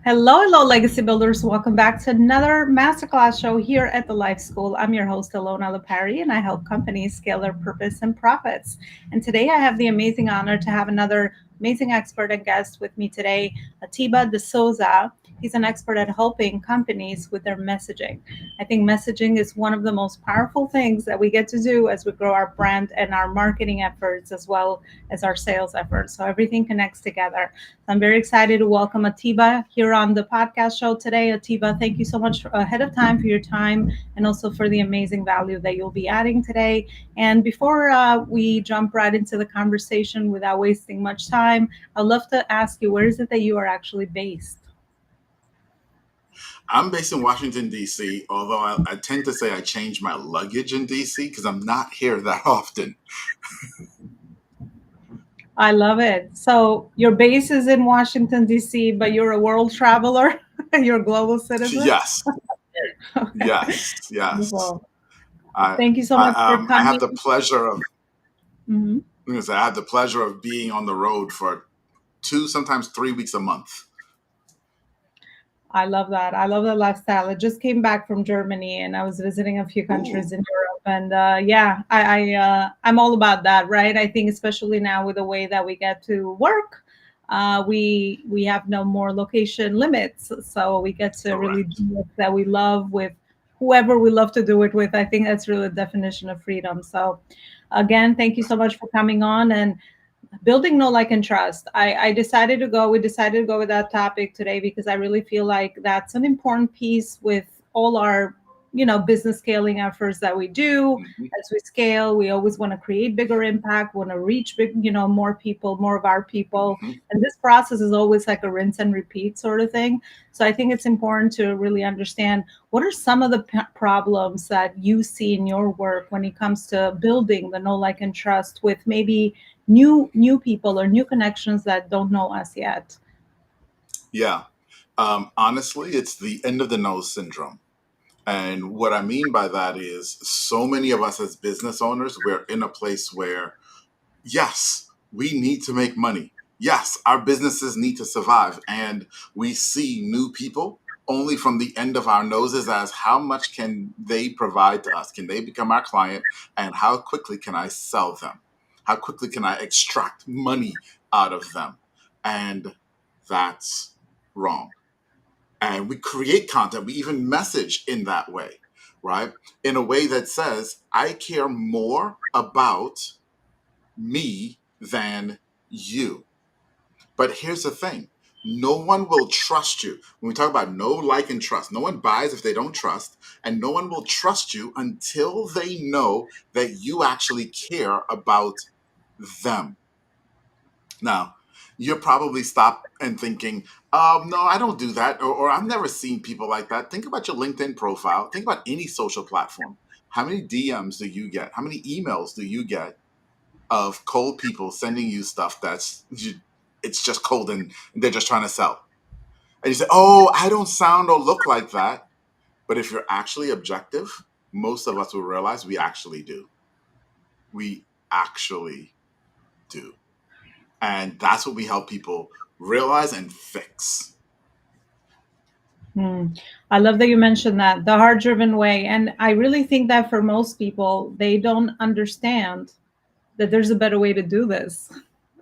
Hello, Legacy Builders. Welcome back to another masterclass show here at the Life School. I'm your host, Elona Lepari, and I help companies scale their purpose and profits. And today I have the amazing honor to have another amazing expert and guest with me today, Atiba de Souza. He's an expert at helping companies with their messaging. I think messaging is one of the most powerful things that we get to do as we grow our brand and our marketing efforts as well as our sales efforts. So everything connects together. I'm very excited to welcome Atiba here on the podcast show today. Atiba, thank you so much ahead of time for your time and also for the amazing value that you'll be adding today. And before we jump right into the conversation without wasting much time, I'd love to ask you, where is it that you are actually based? I'm based in Washington, D.C., although I tend to say I change my luggage in D.C. because I'm not here that often. I love it. So your base is in Washington, D.C., but you're a world traveler, you're a global citizen. Yes, yes, yes. Wonderful. I, Thank you so much for I have coming. the pleasure of Mhm. I have the pleasure of being on the road for 2, sometimes 3 weeks a month. I love that. I love that lifestyle. I just came back from Germany and I was visiting a few countries Ooh, in Europe. And yeah, I'm all about that, right? I think especially now with the way that we get to work, we have no more location limits, so we get to really correct. do it that we love with whoever we love to do it with. I think that's really the definition of freedom. So, again, thank you so much for coming on. And building no like and trust, I decided to go we decided to go with that topic today because I really feel like that's an important piece with all our business scaling efforts that we do. Hmm. As we scale, we always want to create bigger impact, want to reach big, more people, more of our people. Hmm. And this process is always like a rinse and repeat sort of thing. So I think it's important to really understand what are some of the problems that you see in your work when it comes to building the no like and trust with maybe new people or new connections that don't know us yet. Yeah. Honestly, it's the end of the nose syndrome. And what I mean by that is so many of us as business owners, we're in a place where yes, we need to make money. Yes, our businesses need to survive. And we see new people only from the end of our noses as how much can they provide to us? Can they become our client? And how quickly can I sell them? How quickly can I extract money out of them? And that's wrong. And we create content, we even message in that way, right? In a way that says, I care more about me than you. But here's the thing, no one will trust you. When we talk about no like and trust, no one buys if they don't trust, and no one will trust you until they know that you actually care about them. Now, you're probably stop and thinking, no, I don't do that, or I've never seen people like that. Think about your LinkedIn profile. Think about any social platform. How many DMs do you get? How many emails do you get of cold people sending you stuff it's just cold and they're just trying to sell. And you say, "Oh, I don't sound or look like that." But if you're actually objective, most of us will realize we actually do. We actually do. And that's what we help people realize and fix. Hmm. I love that you mentioned that, the heart driven way. And I really think that for most people, they don't understand that there's a better way to do this.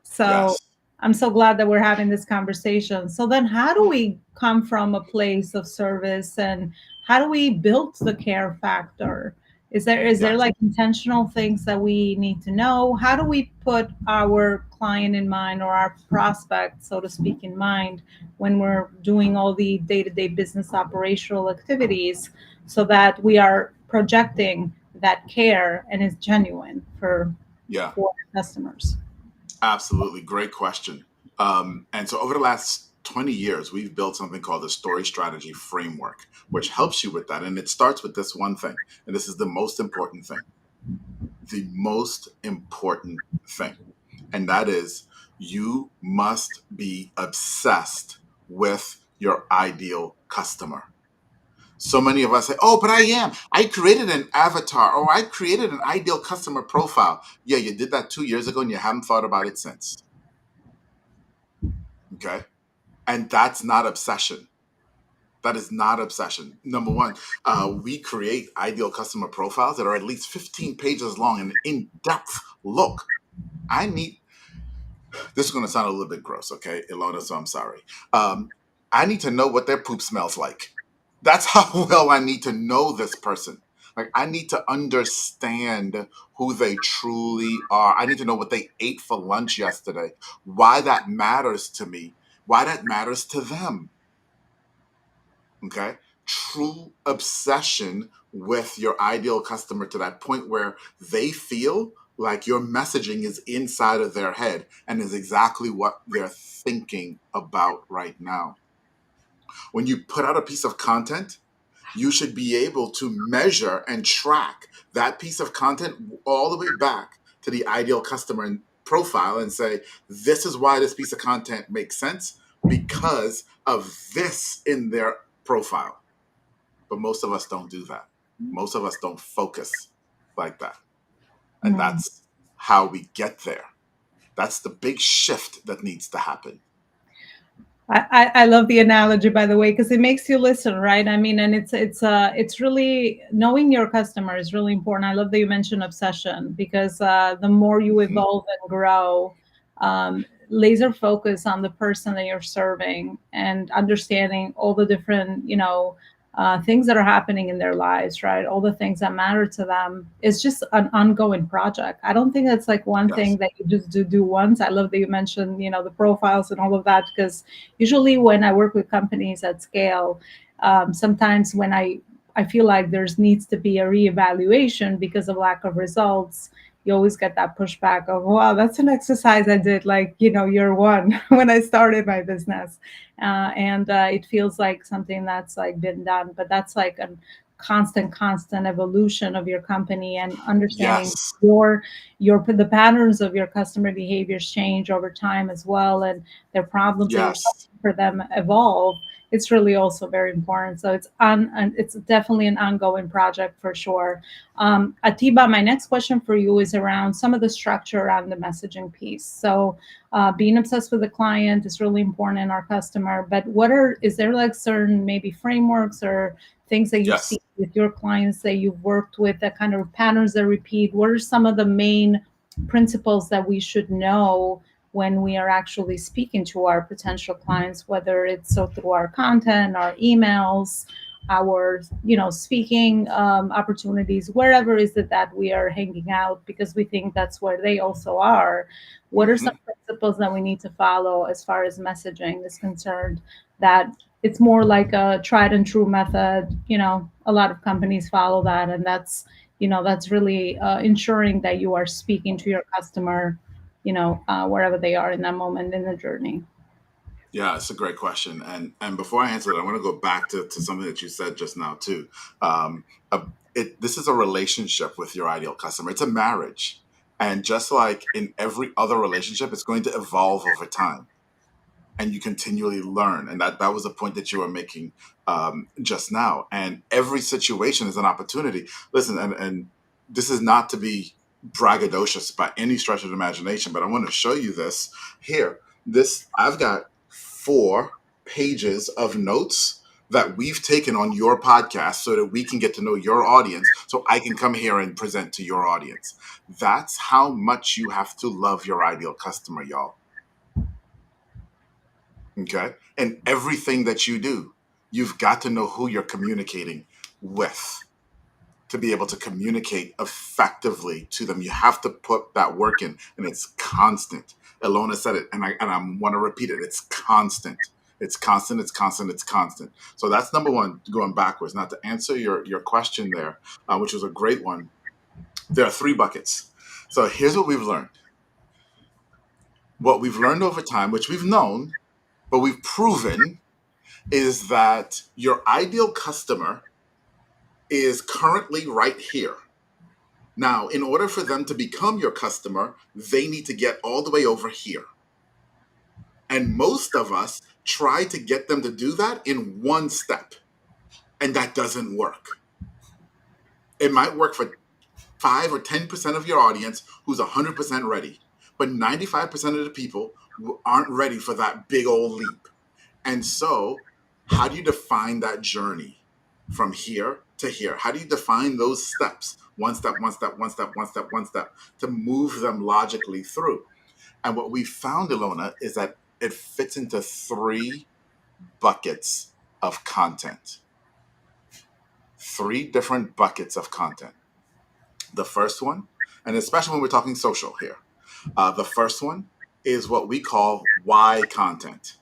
So Yes. I'm so glad that we're having this conversation. So then how do we come from a place of service and how do we build the care factor? Is there Yes. like intentional things that we need to know? How do we put our client in mind or our prospect, so to speak, in mind when we're doing all the day-to-day business operational activities so that we are projecting that care and is genuine Yeah. for customers? Absolutely. Great question. And so over the last 20 years, we've built something called the story strategy framework, which helps you with that. And it starts with this one thing. And this is the most important thing. The most important thing. And that is you must be obsessed with your ideal customer. So many of us say, oh, but I am. I created an avatar or I created an ideal customer profile. Yeah, you did that 2 years ago and you haven't thought about it since. Okay. And that's not obsession. That is not obsession. Number one, we create ideal customer profiles that are at least 15 pages long and in depth look. I need, this is going to sound a little bit gross, okay, Elona, so I'm sorry. I need to know what their poop smells like. That's how well I need to know this person. Like, I need to understand who they truly are. I need to know what they ate for lunch yesterday, why that matters to me, why that matters to them. Okay. True obsession with your ideal customer to that point where they feel like your messaging is inside of their head and is exactly what they're thinking about right now. When you put out a piece of content, you should be able to measure and track that piece of content all the way back to the ideal customer and profile and say, this is why this piece of content makes sense because of this in their profile. But most of us don't do that. Most of us don't focus like that. And Mm. that's how we get there. That's the big shift that needs to happen. I love the analogy, by the way, because it makes you listen, right? I mean, and it's really knowing your customer is really important. I love that you mentioned obsession because the more you Mhm. evolve and grow, laser focus on the person that you're serving and understanding all the different, things that are happening in their lives, right? All the things that matter to them is just an ongoing project. I don't think it's like one thing Yes. that you just do once. I love that you mentioned, the profiles and all of that because usually when I work with companies at scale, sometimes when I feel like there's needs to be a reevaluation because of lack of results, you always get that pushback of, wow, that's an exercise I did like, year one when I started my business. And it feels like something that's like been done, but that's like a constant evolution of your company and understanding Yes. your the patterns of your customer behaviors change over time as well, and their problems that you're Yes. solving for them evolve. It's really also very important. So and it's definitely an ongoing project for sure. Atiba, my next question for you is around some of the structure around the messaging piece. So being obsessed with the client is really important in our customer, but is there like certain maybe frameworks or things that you've Yes. seen with your clients that you've worked with that kind of patterns that repeat? What are some of the main principles that we should know when we are actually speaking to our potential clients, whether it's so through our content, our emails, our speaking opportunities, wherever is it that we are hanging out, because we think that's where they also are. What are some Hmm. principles that we need to follow as far as messaging is concerned, that it's more like a tried and true method? A lot of companies follow that, and that's really ensuring that you are speaking to your customer, wherever they are in that moment in the journey. Yeah, it's a great question. And before I answer that, I want to go back to something that you said just now too. Um, uh, this is a relationship with your ideal customer. It's a marriage, and just like in every other relationship, it's going to evolve over time, and you continually learn. And that was the point that you were making just now. And every situation is an opportunity. Listen, and this is not to be braggadocious by any stretch of the imagination, but I want to show you this here. This I've got 4 pages of notes that we've taken on your podcast so that we can get to know your audience so I can come here and present to your audience. That's how much you have to love your ideal customer, y'all. Okay. And everything that you do, you've got to know who you're communicating with to be able to communicate effectively to them. You have to put that work in, and it's constant. Elona said it, and I want to repeat it. It's constant. It's constant. It's constant. It's constant. So that's number one. Going backwards. Now to answer your question there, which was a great one. There are 3 buckets. So here's what we've learned. What we've learned over time, which we've known, but we've proven, is that your ideal customer is currently right here. Now, in order for them to become your customer, they need to get all the way over here. And most of us try to get them to do that in one step. And that doesn't work. It might work for 5 or 10% of your audience who's 100% ready, but 95% of the people aren't ready for that big old leap. And so, how do you define that journey from here to here? How do you define those steps? One step, one step, one step, one step, one step, to move them logically through. And what we found, Elona, is that it fits into three buckets of content. Three different buckets of content. The first one, and especially when we're talking social here, the first one is what we call why content.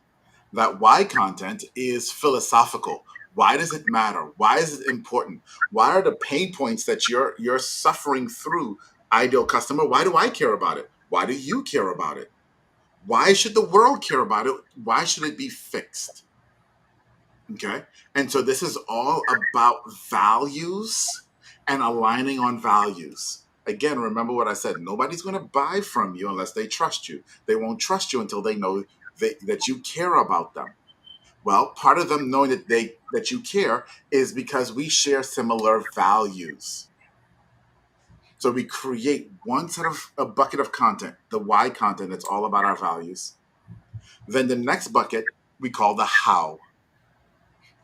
That why content is philosophical. Why does it matter? Why is it important? Why are the pain points that you're suffering through, ideal customer? Why do I care about it? Why do you care about it? Why should the world care about it? Why should it be fixed? Okay. And so this is all about values and aligning on values. Again, remember what I said. Nobody's going to buy from you unless they trust you. They won't trust you until they know that you care about them. Well, part of them knowing that you care is because we share similar values. So we create one set of a bucket of content, the why content that's all about our values. Then the next bucket we call the how.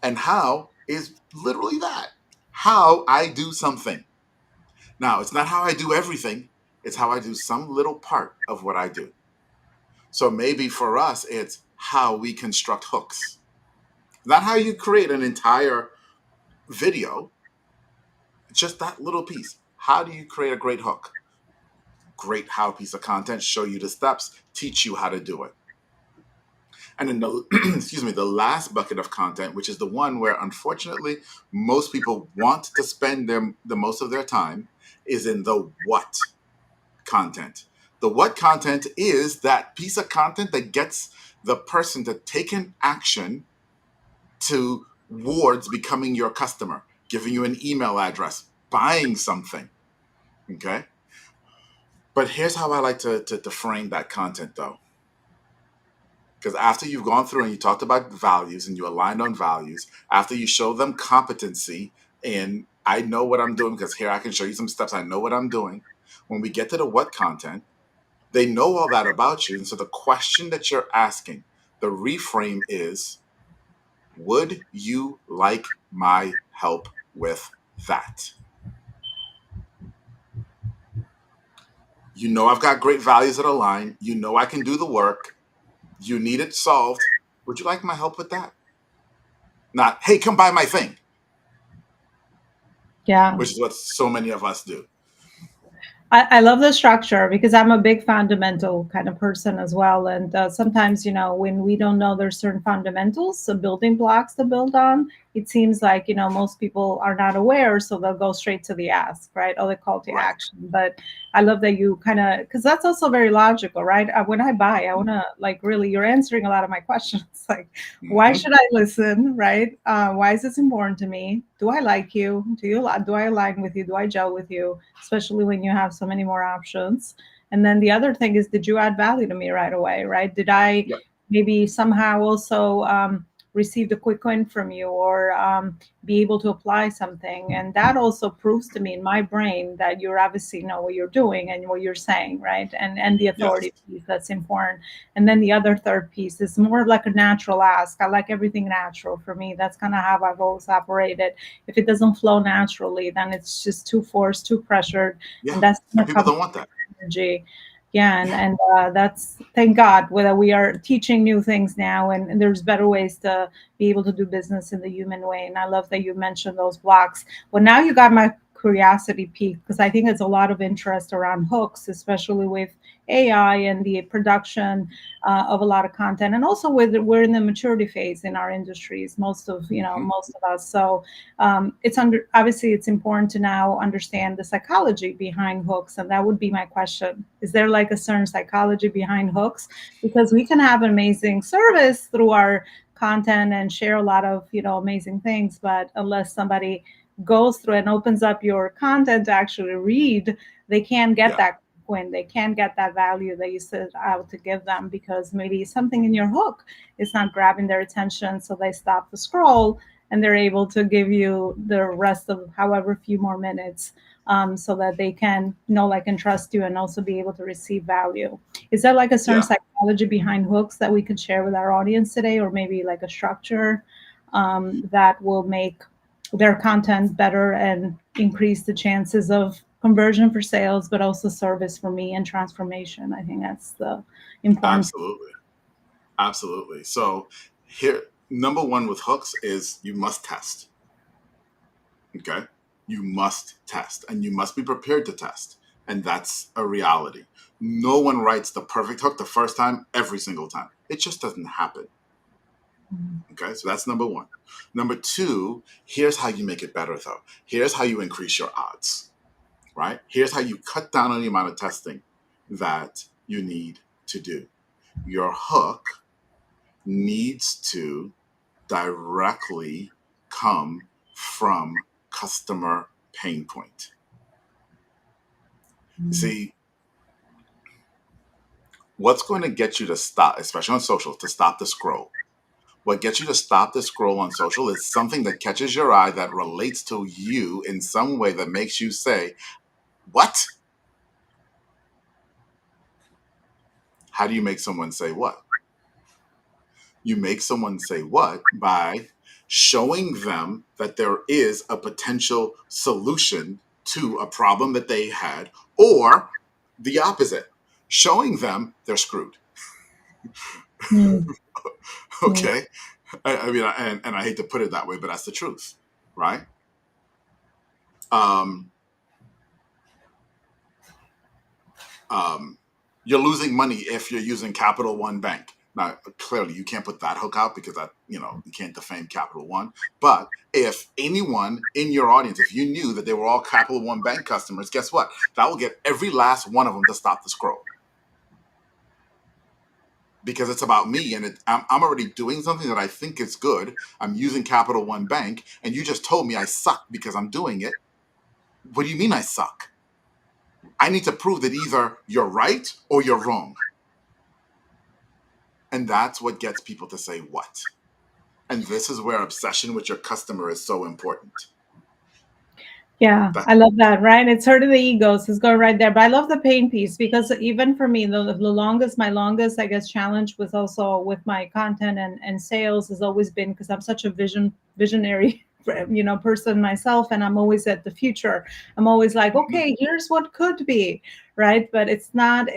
And how is literally that. How I do something. Now, it's not how I do everything, it's how I do some little part of what I do. So maybe for us, it's how we construct hooks. Not how you create an entire video, it's just that little piece. How do you create a great hook? Great how piece of content, show you the steps, teach you how to do it. And then the excuse me, the last bucket of content, which is the one where unfortunately most people want to spend the most of their time, is in the what content. The what content is that piece of content that gets the person to take an action towards becoming your customer, giving you an email address, buying something. Okay. But here's how I like to frame that content though. Because after you've gone through and you talked about values and you aligned on values, after you show them competency in I know what I'm doing, because here I can show you some steps, I know what I'm doing. When we get to the what content, they know all that about you. And so the question that you're asking, the reframe is, would you like my help with that? You know I've got great values that align. You know I can do the work. You need it solved. Would you like my help with that? Not, hey, come buy my thing, Yeah. which is what so many of us do. I love the structure because I'm a big fundamental kind of person as well. And sometimes, when we don't know there's certain fundamentals, so building blocks to build on, it seems like, most people are not aware. So they'll go straight to the ask, right? Or the call to Right. action. But I love that you kind of, because that's also very logical, right? When I buy, I want to like really, you're answering a lot of my questions. Like, why Mm-hmm. should I listen, right? Why is this important to me? Do I like you? Do I align with you? Do I gel with you? Especially when you have so many more options. And then the other thing is, did you add value to me right away, right? Did I Yep. maybe somehow also receive a quick win from you, or be able to apply something? And that also proves to me in my brain that you obviously know what you're doing and what you're saying, right? And the Yes. authority piece, that's important. And then the other third piece is more of like a natural ask. I like everything natural. For me, that's kind of how I've always operated. If it doesn't flow naturally, then it's just too forced, too pressured, and Yeah. that's And gonna people come don't want that. energy. Yeah, and Yeah. that's, thank God, whether we are teaching new things now, and there's better ways to be able to do business in the human way. And I love that you mentioned those blocks. Well, now you got my curiosity peaked, because I think there's a lot of interest around hooks, especially with AI and the production of a lot of content, and also with we're in the maturity phase in our industries, Mm-hmm. most of us. So it's under obviously it's important to now understand the psychology behind hooks, and that would be my question. Is there like a certain psychology behind hooks? Because we can have an amazing service through our content and share a lot of amazing things, but unless somebody goes through and opens up your content to actually read, they can't get Yeah. that when they can't get that value that you set out to give them, because maybe something in your hook is not grabbing their attention, so they stop the scroll. and they're able to give you the rest of however few more minutes, so that they can know, like, and trust you and also be able to receive value. Is there like a certain Yeah, psychology behind hooks that we could share with our audience today, or maybe like a structure that will make their content better and increase the chances of conversion for sales, but also service for me and transformation? I think that's the important. absolutely. Absolutely. So here, number one with hooks is you must test. Okay. You must test and you must be prepared to test. And that's a reality. No one writes the perfect hook the first time, every single time. It just doesn't happen. Okay. So that's number one. Number two, here's how you make it better though. Here's how you increase your odds, right? Here's how you cut down on the amount of testing that you need to do. Your hook needs to directly come from customer pain point. You see, what's going to get you to stop, especially on social, to stop the scroll? What gets you to stop the scroll on social is something that catches your eye that relates to you in some way that makes you say, "What?" How do you make someone say what? You make someone say what by showing them that there is a potential solution to a problem that they had, or the opposite, showing them they're screwed. Mm, mm, Okay. I mean, and I hate to put it that way, but that's the truth, right? Um, um, you're losing money if you're using Capital One Bank. Now, clearly, you can't put that hook out because that, you can't defame Capital One. But if anyone in your audience, if you knew that they were all Capital One Bank customers, guess what? That will get every last one of them to stop the scroll because it's about me and I'm already doing something that I think is good. I'm using Capital One Bank, and you just told me I suck because I'm doing it. What do you mean I suck? I need to prove that either you're right or you're wrong. And that's what gets people to say what. And this is where obsession with your customer is so important. yeah, That I love that, right? It's hurting the egos. It's going right there. But I love the pain piece because even for me, my longest, I guess, challenge was also with my content and sales has always been because I'm such a visionary, person myself, and I'm always at the future. I'm always like, Mhm. okay, here's what could be, right? But it's not.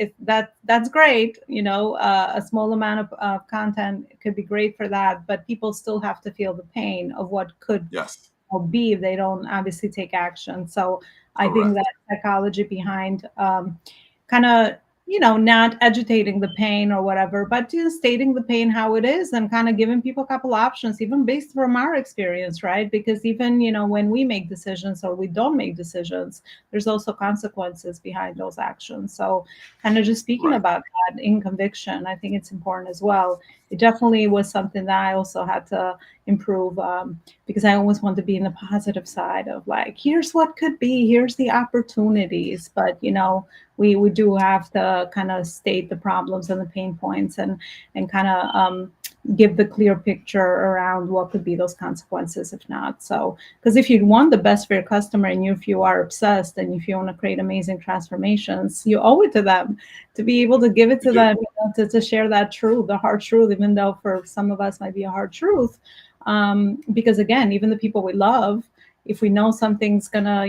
That's great. A small amount of content could be great for that, but people still have to feel the pain of what could Yes, or B, if they don't obviously take action. So I think that correct. psychology behind kind of, not agitating the pain or whatever, but just stating the pain how it is and kind of giving people a couple options, even based from our experience, right? Because even, when we make decisions or we don't make decisions, there's also consequences behind those actions. So kind of just speaking Right. about that in conviction, I think it's important as well. It definitely was something that I also had to improve, because I always want to be in the positive side of like, here's what could be, here's the opportunities. But we do have to kind of state the problems and the pain points and kind of give the clear picture around what could be those consequences if not. So because if you want the best for your customer and if you are obsessed and if you want to create amazing transformations, you owe it to them to be able to give it You to do. them, to share that truth, the hard truth, even though for some of us might be a hard truth. Because again, even the people we love, if we know something's gonna,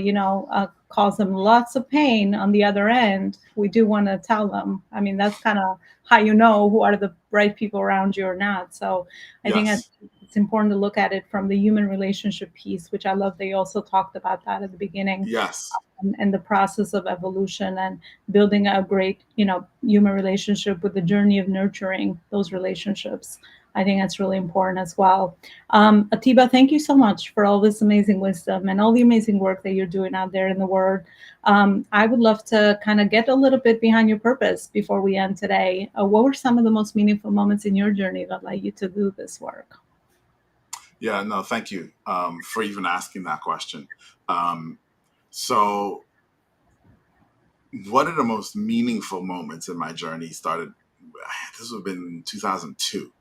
cause them lots of pain on the other end, we do want to tell them. I mean, that's kind of how you know who are the right people around you or not. So I think Yes. it's important to look at it from the human relationship piece, which I love. They also talked about that at the beginning, Yes. and the process of evolution and building a great, human relationship with the journey of nurturing those relationships. I think that's really important as well. Atiba, thank you so much for all this amazing wisdom and all the amazing work that you're doing out there in the world. I would love to kind of get a little bit behind your purpose before we end today. What were some of the most meaningful moments in your journey that led you to do this work? Yeah, no, thank you for even asking that question. Um, so, one of the most meaningful moments in my journey started, this would have been 2002,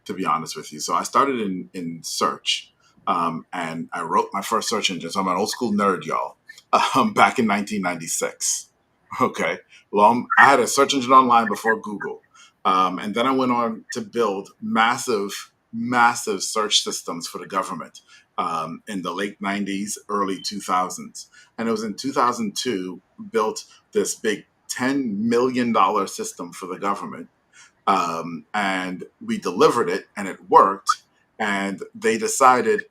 to be honest with you. So, I started in search. And I wrote my first search engine. So I'm an old school nerd, y'all. Back in 1996. Okay, I had a search engine online before Google, and then I went on to build massive search systems for the government in the late 90s, early 2000s. And it was in 2002 built this big $10 million system for the government, and we delivered it, and it worked. And they decided,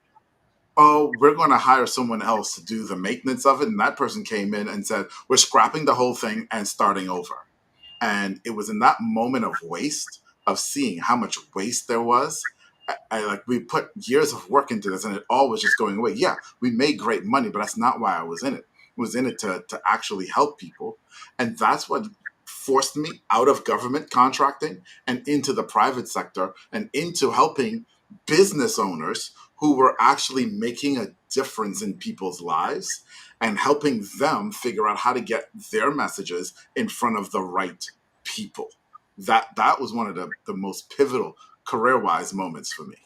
oh, we're going to hire someone else to do the maintenance of it. And that person came in and said, we're scrapping the whole thing and starting over. And it was in that moment of waste, of seeing how much waste there was. Like, we put years of work into this and it all was just going away. Yeah, we made great money, but that's not why I was in it. I was in it to actually help people. And that's what forced me out of government contracting and into the private sector and into helping business owners who were actually making a difference in people's lives and helping them figure out how to get their messages in front of the right people. That was one of the most pivotal career-wise moments for me.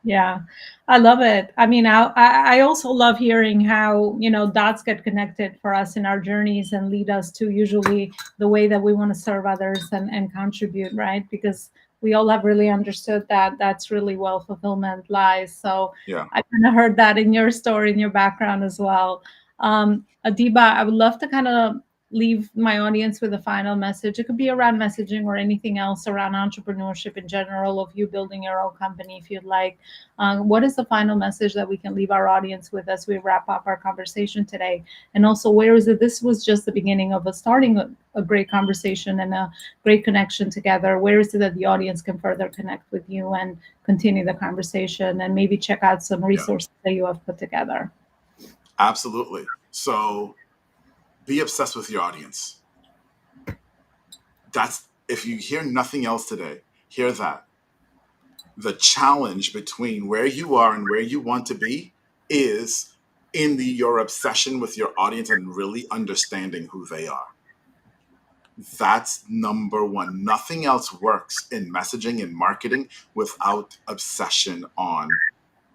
Yeah, I love it. I mean, I also love hearing how, dots get connected for us in our journeys and lead us to usually the way that we want to serve others and contribute, right? Because we all have really understood that that's really well fulfillment lies. So Yeah, I kind of heard that in your story, in your background as well. Adiba, I would love to kind of leave my audience with a final message. It could be around messaging or anything else around entrepreneurship in general, of you building your own company if you'd like. What is the final message that we can leave our audience with as we wrap up our conversation today? And also, where is it? This was just the beginning of starting a great conversation and a great connection together. Where is it that the audience can further connect with you and continue the conversation and maybe check out some yeah, resources that you have put together? absolutely. So be obsessed with your audience. That's, if you hear nothing else today, hear that. The challenge between where you are and where you want to be is in your obsession with your audience and really understanding who they are. That's number one. Nothing else works in messaging and marketing without obsession on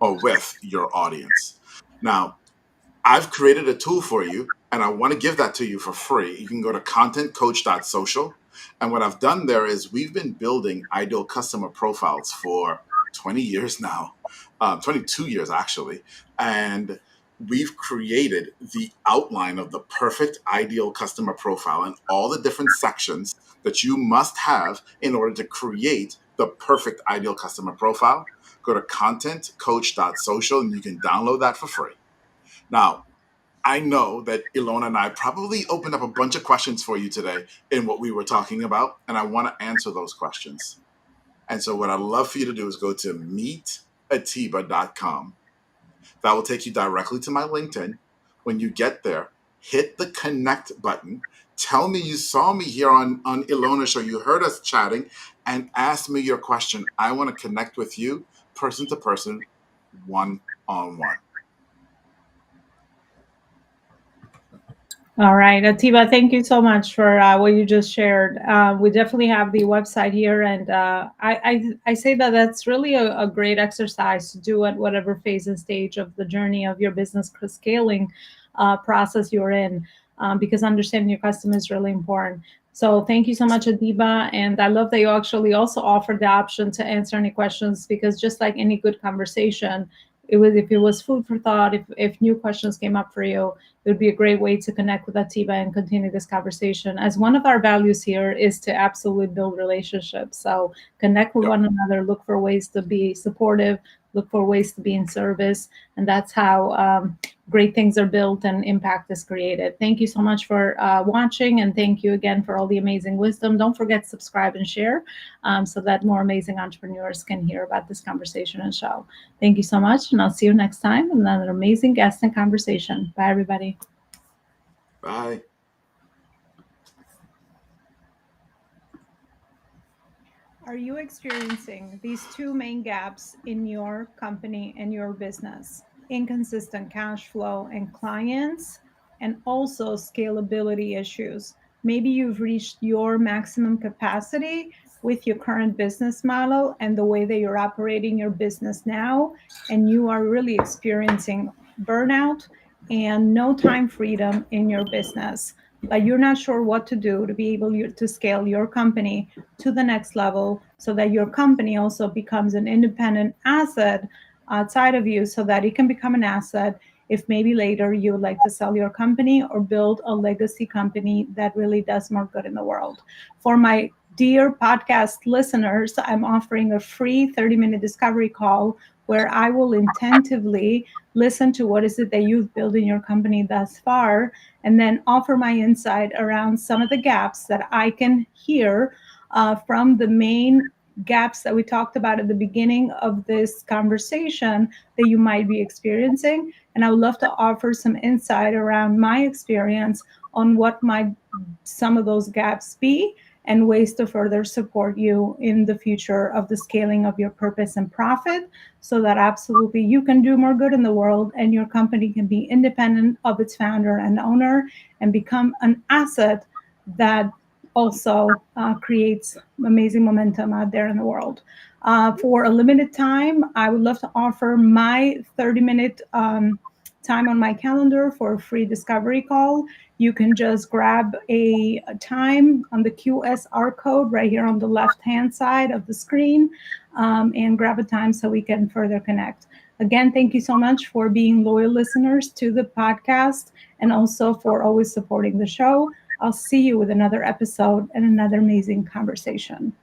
or with your audience. Now, I've created a tool for you and I want to give that to you for free. You can go to contentcoach.social. And what I've done there is we've been building ideal customer profiles for 20 years now, 22 years actually. And we've created the outline of the perfect ideal customer profile and all the different sections that you must have in order to create the perfect ideal customer profile. Go to contentcoach.social and you can download that for free. Now, I know that Elona and I probably opened up a bunch of questions for you today in what we were talking about, and I want to answer those questions. And so, what I'd love for you to do is go to meetatiba.com. That will take you directly to my LinkedIn. When you get there, hit the connect button. Tell me you saw me here on Elona Show. You heard us chatting and ask me your question. I want to connect with you person to person, one on one. All right, Atiba, thank you so much for what you just shared. We definitely have the website here, and I say that that's really a great exercise to do at whatever phase and stage of the journey of your business scaling process you're in, because understanding your customer is really important. So thank you so much, Adiba, and I love that you actually also offered the option to answer any questions, because just like any good conversation, it was, if it was food for thought, if new questions came up for you, it would be a great way to connect with Atiba and continue this conversation. As one of our values here is to absolutely build relationships. So connect with Yep. one another, look for ways to be supportive, look for ways to be in service. And that's how great things are built and impact is created. Thank you so much for watching. And thank you again for all the amazing wisdom. Don't forget to subscribe and share, so that more amazing entrepreneurs can hear about this conversation and show. Thank you so much. And I'll see you next time with another amazing guest and conversation. Bye, everybody. Bye. Are you experiencing these two main gaps in your company and your business? Inconsistent cash flow and clients, and also scalability issues. Maybe you've reached your maximum capacity with your current business model and the way that you're operating your business now, and you are really experiencing burnout and no time freedom in your business, but you're not sure what to do to be able to scale your company to the next level so that your company also becomes an independent asset outside of you, so that it can become an asset if maybe later you would like to sell your company or build a legacy company that really does more good in the world. For my dear podcast listeners, I'm offering a free 30-minute discovery call where I will intentively listen to what is it that you've built in your company thus far, and then offer my insight around some of the gaps that I can hear from the main gaps that we talked about at the beginning of this conversation that you might be experiencing. And I would love to offer some insight around my experience on what might some of those gaps be and ways to further support you in the future of the scaling of your purpose and profit, so that absolutely you can do more good in the world and your company can be independent of its founder and owner and become an asset that also creates amazing momentum out there in the world. For a limited time, I would love to offer my 30-minute time on my calendar for a free discovery call. You can just grab a time on the QSR code right here on the left-hand side of the screen, and grab a time so we can further connect. Again, thank you so much for being loyal listeners to the podcast and also for always supporting the show. I'll see you with another episode and another amazing conversation.